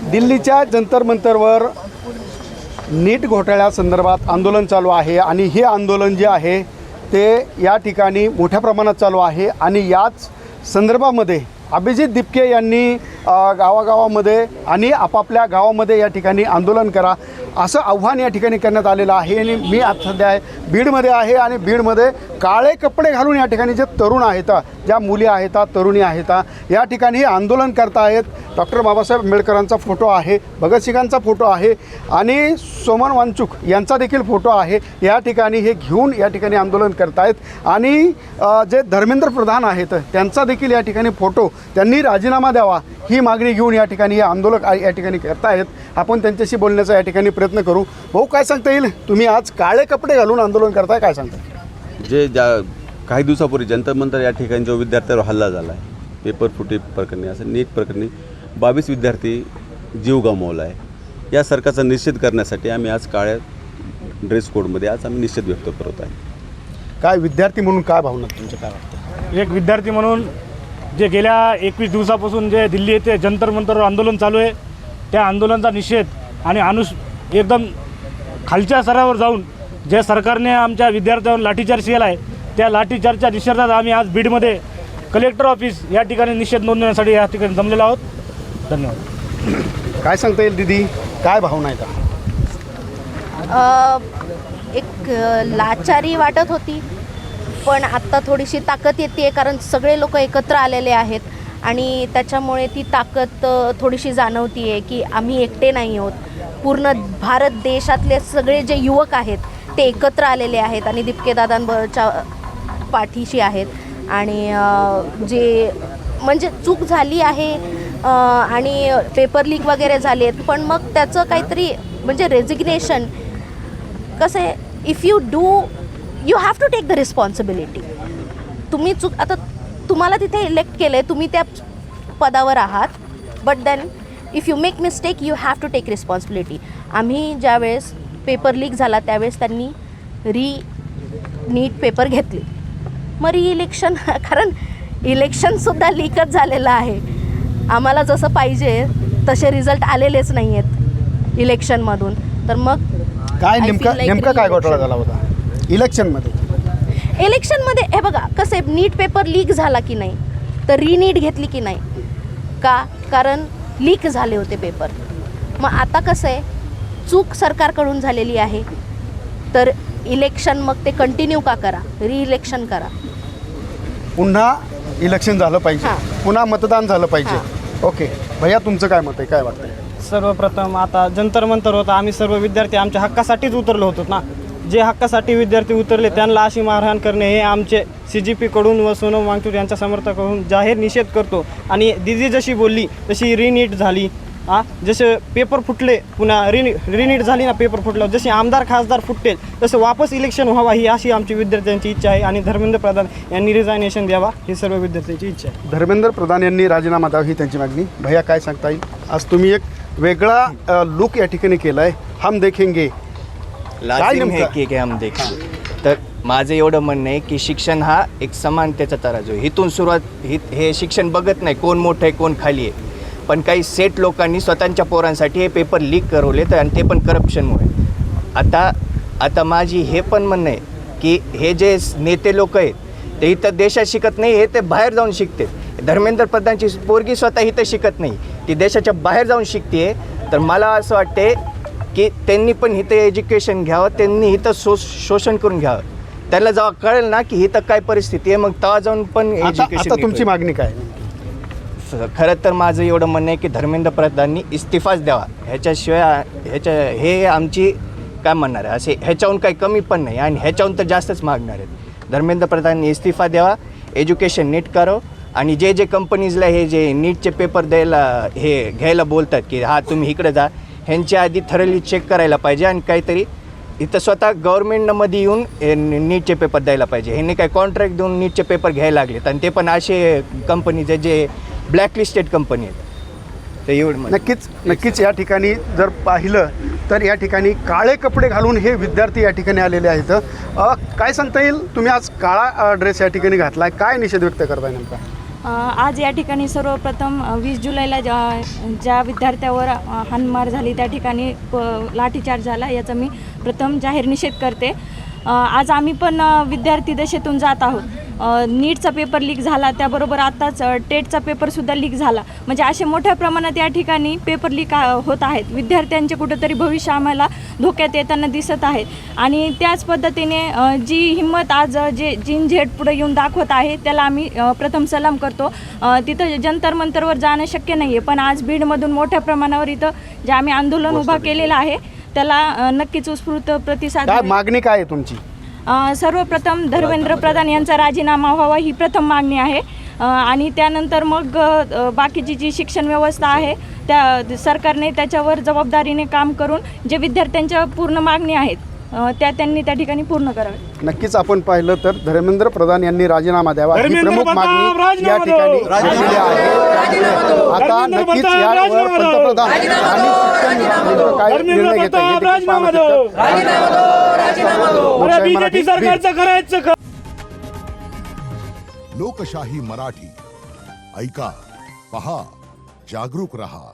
दिल्लीच्या जंतर मंतरवर नीट घोटाळ्यासंदर्भात आंदोलन चालू आहे आणि हे आंदोलन जे आहे ते या ठिकाणी मोठ्या प्रमाणात चालू आहे आणि याच संदर्भामध्ये अभिजित दिपके यांनी गावागावामध्ये आणि आपापल्या गावामध्ये या ठिकाणी आंदोलन करा असं आव्हान या ठिकाणी करण्यात आलेलं आहे। आणि मी आता सध्या बीडमध्ये आहे आणि बीडमध्ये काळे कपडे घालून या ठिकाणी जे तरुण आहेत, ज्या मुली आहेत, तरुणी आहेत, या ठिकाणी हे आंदोलन करत आहेत। डॉक्टर बाबासाहेब आंबेडकरांचा फोटो आहे, भगतसिंगांचा फोटो आहे आणि सोमन वांगचुक यांचा देखील फोटो आहे। या ठिकाणी हे घेऊन या ठिकाणी आंदोलन करत आहेत आणि जे धर्मेंद्र प्रधान आहेत त्यांचा देखील या ठिकाणी फोटो त्यांनी राजीनामा द्यावा ही मागणी घेऊन या ठिकाणी हे आंदोलक या ठिकाणी करत आहेत। आपण त्यांच्याशी बोलण्याचा या ठिकाणी प्रयत्न करू। भाऊ, काय सांगता येईल, तुम्ही आज काळे कपडे घालून आंदोलन करताय, काय सांगता? काही दिवसापूर्वी जंतर मंतर या ठिकाणी जो विद्यार्थ्यांवर हल्ला झाला आहे, पेपर फुटी प्रकरणी, असं नीट प्रकरणी 22 विद्यार्थी जीव गमावला आहे। या सरकारचा निषेध करण्यासाठी आम्ही आज काळ्या ड्रेस कोडमध्ये आज आम्ही निषेध व्यक्त करत आहे। काय विद्यार्थी म्हणून काय भावना तुमच्या, काय वाटतं? एक विद्यार्थी म्हणून जे गेल्या 21 दिवसापासून जे दिल्ली येथे जंतर मंतरवर आंदोलन चालू आहे, त्या आंदोलनाचा निषेध आणि एकदम खालच्या स्तरावर जाऊन जे सरकारने आमच्या विद्यार्थ्यांवर लाठीचार्ज केला आहे, त्या लाठीचार्जच्या निषेधात आम्ही आज बीडमध्ये कलेक्टर ऑफिस या ठिकाणी निषेध नोंदवण्यासाठी या ठिकाणी जमलेलो आहोत। धन्यवाद। काय सांगता येईल दीदी, काय भावना आहे का? एक लाचारी वाटत होती, पण आत्ता थोडीशी ताकद येते कारण सगळे लोक एकत्र आलेले आहेत आणि त्याच्यामुळे ती ताकद थोडीशी जाणवती आहे की आम्ही एकटे नाही आहोत। पूर्ण भारत देशातले सगळे जे युवक आहेत ते एकत्र आलेले आहेत आणि दिपके दादांबरोबरच्या पाठीशी आहेत आणि जे म्हणजे चूक झाली आहे आणि पेपर लीक वगैरे झाले आहेत, पण मग त्याचं काहीतरी म्हणजे रेजिग्नेशन कसं आहे, if you do you have to take the responsibility. तुम्ही आता तुम्हाला तिथे इलेक्ट केलं आहे, तुम्ही त्या पदावर आहात, but then if you make mistake you have to take responsibility. आम्ही ज्यावेळेस पेपर लीक झाला त्यावेळेस त्यांनी नीट पेपर घेतले, मग इलेक्शन कारण इलेक्शनसुद्धा लीकच झालेलं आहे। आम्हाला जसं पाहिजे तसे रिझल्ट आलेलेच नाही आहेत इलेक्शनमधून, तर मग काय नेमका काय घोटाळा झाला होता इलेक्शनमध्ये? हे बघा कसं आहे, नीट पेपर लीक झाला की नाही, तर रीनीट घेतली की नाही का, कारण लीक झाले होते पेपर। मग आता कसं आहे, चूक सरकारकडून झालेली आहे, तर इलेक्शन मग ते कंटिन्यू का करा, री-इलेक्शन करा, पुन्हा इलेक्शन झालं पाहिजे, पुन्हा मतदान झालं पाहिजे। ओके भैया, तुमचं काय मत आहे, काय वाटतंय? सर्वप्रथम आता जंतर मंतर होतं, आम्ही सर्व विद्यार्थी आमच्या हक्कासाठीच उतरलो होतो ना। जे हक्कासाठी विद्यार्थी उतरले त्यांना अशी मारहाण करणे हे आमचे CGP कडून व सोनम वांगचुक यांच्या समर्थकाकडून जाहीर निषेध करतो। आणि दिदी जशी बोलली तशी रीनीट झाली, जसे पेपर फुटले, पुन्हा रीनीट झाली ना, पेपर फुटल्यावर जसे आमदार खासदार फुटतील तसं वापस इलेक्शन व्हावा ही अशी आमची विद्यार्थ्यांची इच्छा आहे आणि धर्मेंद्र प्रधान यांनी रिझायनेशन द्यावा ही सर्व विद्यार्थ्यांची इच्छा आहे। धर्मेंद्र प्रधान यांनी राजीनामा द्यावा ही त्यांची मागणी। भैया, काय सांगता येईल, आज तुम्ही एक वेगळा लुक या ठिकाणी केला आहे, हम देखेंगे, लाजिम है की हम देखेंगे। तर माझं एवढं म्हणणं आहे की शिक्षण हा एक समानतेचा तराजू आहे। इथून सुरुवात हे शिक्षण बघत नाही कोण मोठं आहे कोण खाली आहे, पण काही सेट लोकांनी स्वतःच्या पोरांसाठी हे पेपर लीक करवले तर, आणि ते पण करप्शनमुळे। आता माझी हे पण म्हणणं आहे की हे जे नेते लोक आहेत ते इथं देशात शिकत नाही, हे ते बाहेर जाऊन शिकते। धर्मेंद्र प्रधानची पोरगी स्वतः इथं शिकत नाही, ती देशाच्या बाहेर जाऊन शिकते। तर मला असं वाटते की त्यांनी पण इथं एज्युकेशन घ्यावं, त्यांनी इथं शोषण करून घ्यावं, त्याला जेव्हा कळेल ना की इथं काय परिस्थिती आहे मग तेव्हा जाऊन पण आता तुमची मागणी काय? खरं तर माझं एवढं म्हणणं आहे की धर्मेंद्र प्रधाननी इस्तिफाच द्यावा, ह्याशिवाय हे आमची काय म्हणणार आहे, असे ह्याच्याहून काही कमी पण नाही आणि ह्याच्याहून तर जास्तच मागणार आहेत। धर्मेंद्र प्रधाननी इस्तिफा द्यावा, एज्युकेशन नीट करावं आणि जे कंपनीजला हे जे नीटचे पेपर घ्यायला बोलतात की तुम्ही इकडे जा, ह्यांच्या आधी थरली चेक करायला पाहिजे आणि काहीतरी इथं स्वतः गव्हर्नमेंटमध्ये येऊन नीटचे पेपर द्यायला पाहिजे। ह्यांनी काही कॉन्ट्रॅक्ट देऊन नीटचे पेपर घ्यायला लागलेत आणि ते पण असे कंपनीचे जे ब्लॅकलिस्टेड कंपनी आहेत। तर एवढं नक्कीच या ठिकाणी जर पाहिलं तर या ठिकाणी काळे कपडे घालून हे विद्यार्थी या ठिकाणी आलेले आहेत। काय सांगता येईल, तुम्ही आज काळा ड्रेस या ठिकाणी घातला आहे, काय निषेध व्यक्त करताय नेमका? आज या ठिकाणी सर्वप्रथम 20 जुलैला ज्या विद्यार्थ्यावर हाणमार झाली त्या ठिकाणी लाठीचार्ज झाला याचा मी प्रथम जाहीर निषेध करते. आज आम्ही पण विद्यार्थी दशेतून जात आहोत. नीटचा पेपर लीक झाला, त्याबरोबर आत्ताच टेटचा पेपरसुद्धा लीक झाला. म्हणजे असे मोठ्या प्रमाणात या ठिकाणी पेपर लीक होत आहेत. विद्यार्थ्यांचे कुठंतरी भविष्य आम्हाला धोक्यात येताना दिसत आहेत. आणि त्याच पद्धतीने जी हिंमत आज जे झेड पुढे येऊन दाखवत आहे त्याला आम्ही प्रथम सलाम करतो. तिथं जंतर मंतरवर जाणं शक्य नाही आहे, पण आज बीडमधून मोठ्या प्रमाणावर इथं जे आम्ही आंदोलन उभा केलेलं आहे त्याला नक्कीच उत्स्फूर्त प्रतिसाद काय मिळेल. मागणी काय आहे तुमची? सर्वप्रथम धर्मेंद्र प्रधान यांचा राजीनामा व्हावा ही प्रथम मागणी आहे. आणि त्यानंतर मग बाकीची जी शिक्षण व्यवस्था आहे त्या सरकारने त्याच्यावर जबाबदारीने काम करून जे विद्यार्थ्यांच्या पूर्ण मागणी आहेत त्या त्यांनी त्या ठिकाणी पूर्ण करावे. नक्कीच आपण पाहिलं तर धर्मेंद्र प्रधान यांनी राजीनामा द्यावा ही धर्मेंद्र प्रमुख प्रधान, मागणी या राजीनामा ठिकाणी द्यावा. झालेली आहे. आता धर्मेंद्र नक्कीच प्रधान, यावर राजीनामा द्यावा. पंतप्रधान आणि शिक्षण मंत्री काय धर्मेंद्र निर्णय घेतात हे प्रताप, देखील राजीनामा पाहणं द्यावा. तितकं अरे लोकशाही बीजेपी मराठी, सरकारचं करायचं का? लोकशाही मराठी ऐका, पहा, जागरूक रहा.